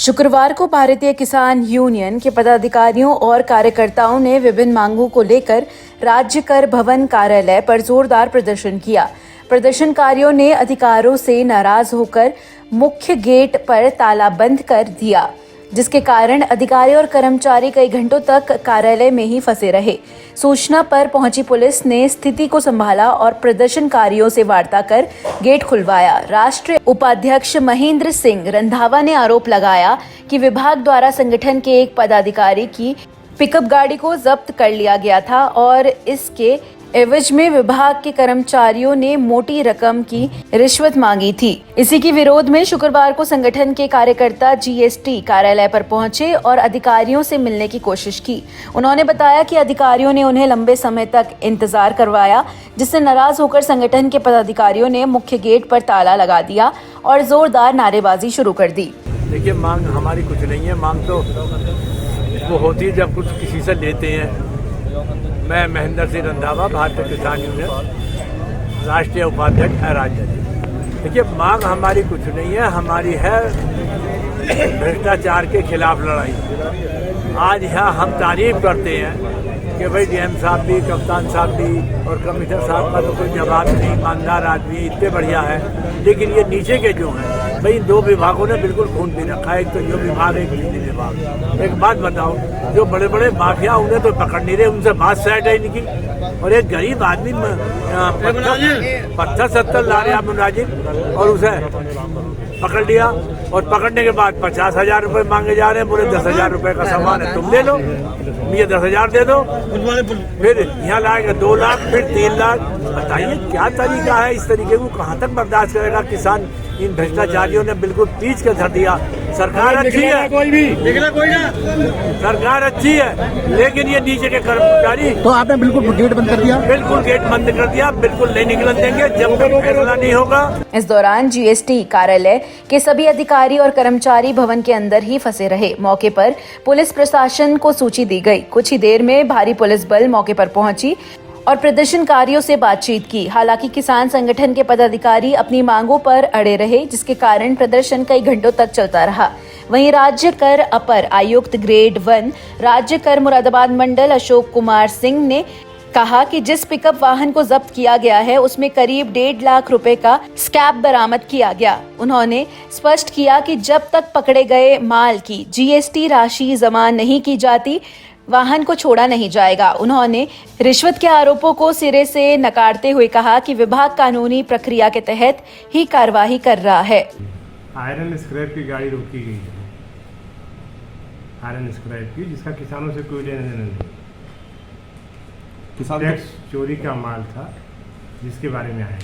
शुक्रवार को भारतीय किसान यूनियन के पदाधिकारियों और कार्यकर्ताओं ने विभिन्न मांगों को लेकर राज्य कर भवन कार्यालय पर जोरदार प्रदर्शन किया। प्रदर्शनकारियों ने अधिकारियों से नाराज होकर मुख्य गेट पर ताला बंद कर दिया, जिसके कारण अधिकारी और कर्मचारी कई घंटों तक कार्यालय में ही फंसे रहे। सूचना पर पहुंची पुलिस ने स्थिति को संभाला और प्रदर्शनकारियों से वार्ता कर गेट खुलवाया। राष्ट्रीय उपाध्यक्ष महेंद्र सिंह रंधावा ने आरोप लगाया कि विभाग द्वारा संगठन के एक पदाधिकारी की पिकअप गाड़ी को जब्त कर लिया गया था और इसके एवज में विभाग के कर्मचारियों ने मोटी रकम की रिश्वत मांगी थी। इसी के विरोध में शुक्रवार को संगठन के कार्यकर्ता जीएसटी कार्यालय पर पहुंचे और अधिकारियों से मिलने की कोशिश की। उन्होंने बताया कि अधिकारियों ने उन्हें लंबे समय तक इंतजार करवाया, जिससे नाराज होकर संगठन के पदाधिकारियों ने मुख्य गेट पर ताला लगा दिया और जोरदार नारेबाजी शुरू कर दी। देखिए, मांग हमारी कुछ नहीं है। मांग तो वो होती है जब कुछ किसी से लेते हैं। मैं महेंद्र सिंह रंधावा, भारतीय किसान यूनियन राष्ट्रीय उपाध्यक्ष है राज्य। देखिए, मांग हमारी कुछ नहीं है, हमारी है भ्रष्टाचार के खिलाफ लड़ाई। आज यहाँ हम तारीफ करते हैं कि भाई डीएम साहब भी, कप्तान साहब भी और कमिश्नर साहब का तो कोई जवाब नहीं, ईमानदार आदमी, इतने बढ़िया है। लेकिन ये नीचे के जो हैं भाई, दो विभागों ने बिल्कुल खून पी रखा है। एक तो यो विभाग, एक बिजली विभाग। एक बात बताओ, जो बड़े बड़े माफिया उन्हें तो पकड़ नहीं रहे, उनसे बात सेट है इनकी। और एक गरीब आदमी पत्थर 70 ला रहे आप मुनाजिर और उसे पकड़ लिया और पकड़ने के बाद 50,000 रुपए मांगे जा रहे हैं। बोले 10,000 रुपए का सामान है, तुम ले लो, ये 10,000 दे दो। फिर यहाँ लाएगा 2 लाख, फिर 3 लाख। बताइए क्या तरीका है? इस तरीके को कहाँ तक बर्दाश्त करेगा किसान? इन भ्रष्टाचारियों ने बिल्कुल पीछ के धर दिया। सरकार अच्छी है, कोई भी सरकार अच्छी है, लेकिन ये नीचे के कर्मचारी। तो आपने बिल्कुल गेट बंद कर दिया? बिल्कुल गेट बंद कर दिया, बिल्कुल नहीं निकलने देंगे जब तक फैसला नहीं होगा। इस दौरान जीएसटी कार्यालय के सभी अधिकारी और कर्मचारी भवन के अंदर ही फंसे रहे। मौके पर पुलिस प्रशासन को सूची दी गई। कुछ ही देर में भारी पुलिस बल मौके पर पहुंची और प्रदर्शनकारियों से बातचीत की। हालांकि किसान संगठन के पदाधिकारी अपनी मांगों पर अड़े रहे, जिसके कारण प्रदर्शन कई घंटों तक चलता रहा। वहीं राज्य कर अपर आयुक्त ग्रेड 1 राज्य कर मुरादाबाद मंडल अशोक कुमार सिंह ने कहा कि जिस पिकअप वाहन को जब्त किया गया है उसमें करीब 1.5 लाख रुपए का स्क्रैप बरामद किया गया। उन्होंने स्पष्ट किया कि जब तक पकड़े गए माल की जीएसटी राशि जमा नहीं की जाती, वाहन को छोड़ा नहीं जाएगा। उन्होंने रिश्वत के आरोपों को सिरे से नकारते हुए कहा कि विभाग कानूनी प्रक्रिया के तहत ही कार्यवाही कर रहा है। आयरन स्क्रैप की गाड़ी रोकी गई है, आयरन स्क्रैप की, जिसका किसानों से कोई लेना देना नहीं। किसान टैक्स चोरी का माल था, जिसके बारे में आया।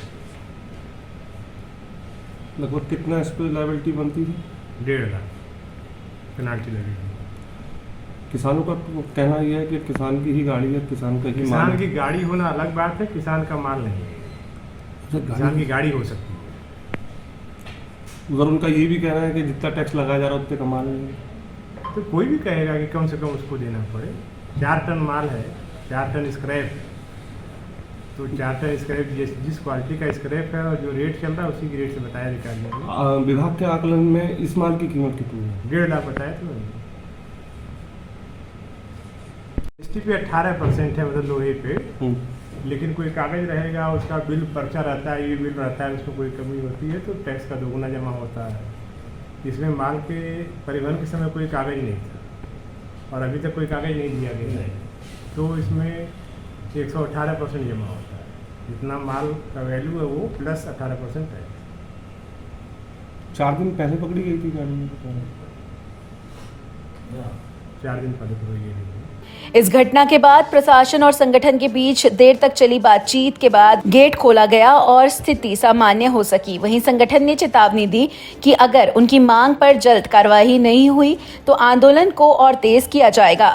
लगभग कितना इस पर लायबिलिटी बनती थी? 1.5 लाख पेनाल्टी लगेगी। किसानों का कहना यह है कि किसान की ही गाड़ी है, किसान का ही माल। किसान की गाड़ी होना अलग बात है, किसान का माल नहीं है। किसान की गाड़ी हो सकती है। उधर उनका ये भी कहना है कि जितना टैक्स लगाया जा रहा है उतने का माल नहीं है। तो कोई भी कहेगा कि कम से कम उसको देना पड़े। 4 टन माल है, 4 टन स्क्रैप, तो 4 टन स्क्रैप जिस क्वालिटी का स्क्रैप है और जो रेट चल रहा है उसी के रेट से बताया अधिकारियों ने। विभाग के आकलन में इस माल की कीमत कितनी है? 1.5 लाख बताया तो। जीएसटी पे 18% है, मतलब लोहे पे। लेकिन कोई कागज रहेगा, उसका बिल पर्चा रहता है, ये बिल रहता है, उसमें कोई कमी होती है तो टैक्स का दोगुना जमा होता है। इसमें माल के परिवहन के समय कोई कागज नहीं था और अभी तक कोई कागज नहीं दिया गया है, तो इसमें 118% जमा होता है। जितना माल का वैल्यू है वो प्लस 18% है। 4 दिन पहले पकड़ी गई थी गाड़ी? 4 दिन पहले पकड़ी गई थी। इस घटना के बाद प्रशासन और संगठन के बीच देर तक चली बातचीत के बाद गेट खोला गया और स्थिति सामान्य हो सकी। वहीं संगठन ने चेतावनी दी कि अगर उनकी मांग पर जल्द कार्रवाई नहीं हुई तो आंदोलन को और तेज किया जाएगा।